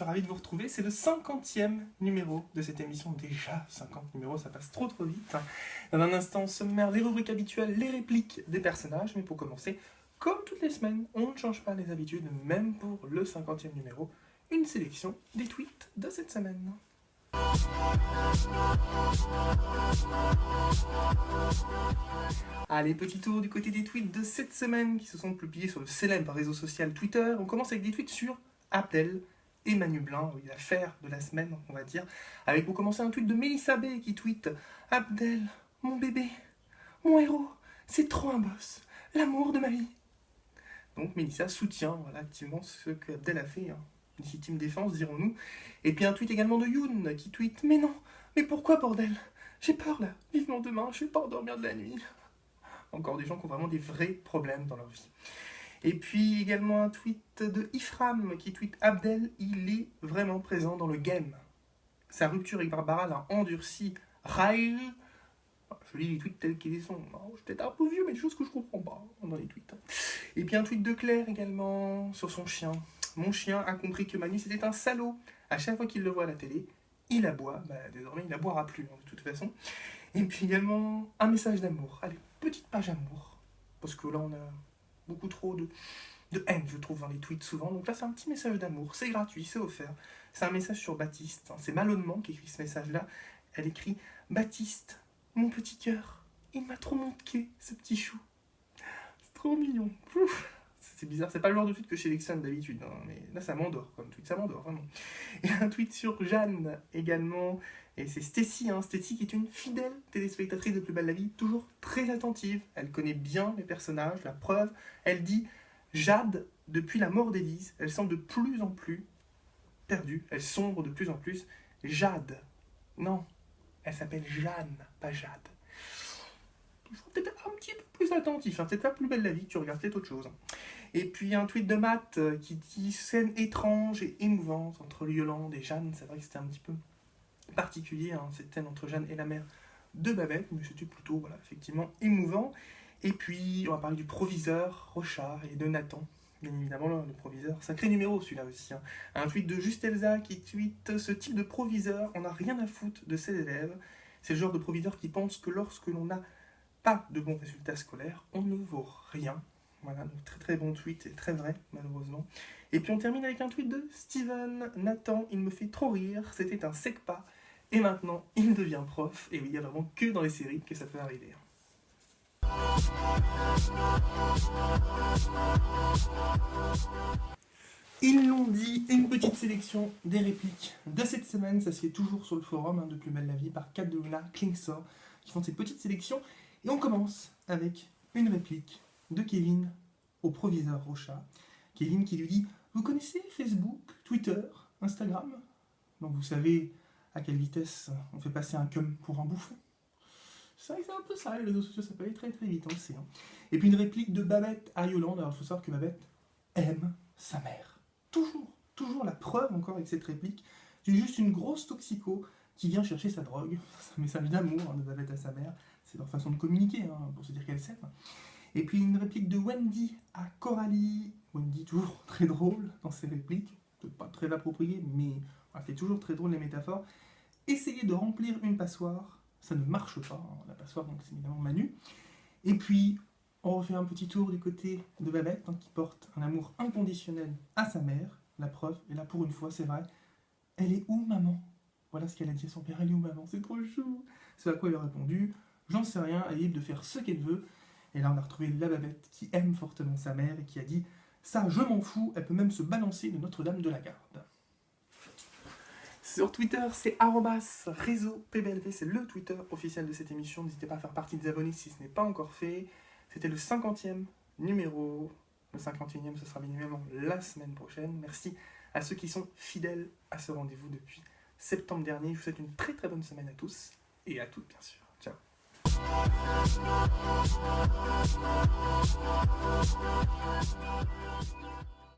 ravi de vous retrouver. C'est le 50e numéro de cette émission. Déjà 50 numéros, ça passe trop vite. Dans un instant sommaire, les rubriques habituelles, les répliques des personnages. Mais pour commencer, comme toutes les semaines, on ne change pas les habitudes, même pour le 50e numéro. Une sélection des tweets de cette semaine. Allez, petit tour du côté des tweets de cette semaine qui se sont publiés sur le célèbre réseau social Twitter. On commence avec des tweets sur Abdel et Manu Blanc, oui, l'affaire de la semaine, on va dire. Avec pour commencer un tweet de Mélissa B qui tweet « Abdel, mon bébé, mon héros, c'est trop un boss, l'amour de ma vie ». Donc Mélissa soutient voilà, activement ce qu'Abdel a fait, hein. Légitime défense, dirons-nous. Et puis un tweet également de Youn qui tweet « Mais non, mais pourquoi bordel? J'ai peur là, vivement demain, je vais pas endormir de la nuit ». Encore des gens qui ont vraiment des vrais problèmes dans leur vie. Et puis également un tweet de Ifram qui tweet « Abdel, il est vraiment présent dans le game. Sa rupture avec Barbara l'a endurci. Rail ». Je lis les tweets tels qu'ils sont. Je suis peut-être un peu vieux, mais des choses que je comprends pas dans les tweets. Et puis un tweet de Claire également sur son chien. Mon chien a compris que Manu c'était un salaud. À chaque fois qu'il le voit à la télé, il aboie. Désormais, il n'aboiera plus, de toute façon. Et puis également un message d'amour. Allez, petite page amour. Parce que là, on a beaucoup trop de haine, je trouve, dans les tweets souvent. Donc là, c'est un petit message d'amour. C'est gratuit, c'est offert. C'est un message sur Baptiste. C'est Malhonnement qui écrit ce message-là. Elle écrit « Baptiste, mon petit cœur, il m'a trop manqué, ce petit chou. » C'est trop mignon. Ouf. C'est bizarre, c'est pas le genre de tweet que je sélectionne d'habitude, hein, mais là ça m'endort comme tweet, ça m'endort vraiment. Et un tweet sur Jeanne également, et c'est Stécie, Stécie qui est une fidèle téléspectatrice de Plus belle la vie, toujours très attentive, elle connaît bien les personnages, la preuve, elle dit « Jade, depuis la mort d'Élise, elle semble de plus en plus perdue, elle sombre de plus en plus. Jade, non, elle s'appelle Jeanne, pas Jade. » Il faut peut-être un petit peu plus attentif, c'est pas Plus belle la vie que tu regardes, c'est autre chose. Et puis un tweet de Matt qui dit « Scène étrange et émouvante entre Yolande et Jeanne ». C'est vrai que c'était un petit peu particulier, cette scène entre Jeanne et la mère de Babette, mais c'était plutôt, voilà, effectivement, émouvant. Et puis, on va parler du proviseur Rochard et de Nathan. Bien évidemment, le proviseur, sacré numéro celui-là aussi. Un tweet de Juste Elsa qui tweet « Ce type de proviseur, on n'a rien à foutre de ses élèves. C'est le genre de proviseur qui pense que lorsque l'on n'a pas de bons résultats scolaires, on ne vaut rien. » Voilà, donc très bon tweet et très vrai, malheureusement. Et puis on termine avec un tweet de Steven. « Nathan, il me fait trop rire, c'était un sec-pas, et maintenant il devient prof. » Et oui, il n'y a vraiment que dans les séries que ça peut arriver. Ils l'ont dit, une petite sélection des répliques de cette semaine. Ça se fait toujours sur le forum de Plus belle la vie par Kat de Luna, Klingsor, qui font cette petite sélection. Et on commence avec une réplique de Kevin au proviseur Rochard. Kevin qui lui dit « Vous connaissez Facebook, Twitter, Instagram ?» Donc vous savez à quelle vitesse on fait passer un cum pour un bouffon. C'est vrai que c'est un peu ça, les réseaux sociaux, ça peut aller très vite, on le sait. Et puis une réplique de Babette à Yolande. Alors il faut savoir que Babette aime sa mère. Toujours la preuve encore avec cette réplique. C'est juste une grosse toxico qui vient chercher sa drogue. C'est un message d'amour de Babette à sa mère. C'est leur façon de communiquer, pour se dire qu'elle s'aime. Et puis une réplique de Wendy à Coralie. Wendy toujours très drôle dans ses répliques. Peut-être pas très appropriée, mais elle fait toujours très drôle les métaphores. Essayez de remplir une passoire. Ça ne marche pas, la passoire, donc c'est évidemment Manu. Et puis, on refait un petit tour du côté de Babette, qui porte un amour inconditionnel à sa mère. La preuve, et là pour une fois, c'est vrai. Elle est où, maman? Voilà ce qu'elle a dit à son père. Elle est où, maman? C'est trop chou. C'est à quoi il a répondu. J'en sais rien, elle est libre de faire ce qu'elle veut. Et là, on a retrouvé la Babette qui aime fortement sa mère et qui a dit « Ça, je m'en fous, elle peut même se balancer de Notre-Dame de la Garde. » Sur Twitter, c'est @réseau-pblv, c'est le Twitter officiel de cette émission. N'hésitez pas à faire partie des abonnés si ce n'est pas encore fait. C'était le 50e numéro. Le 51e, ce sera bien évidemment la semaine prochaine. Merci à ceux qui sont fidèles à ce rendez-vous depuis septembre dernier. Je vous souhaite une très bonne semaine à tous et à toutes, bien sûr. Ciao.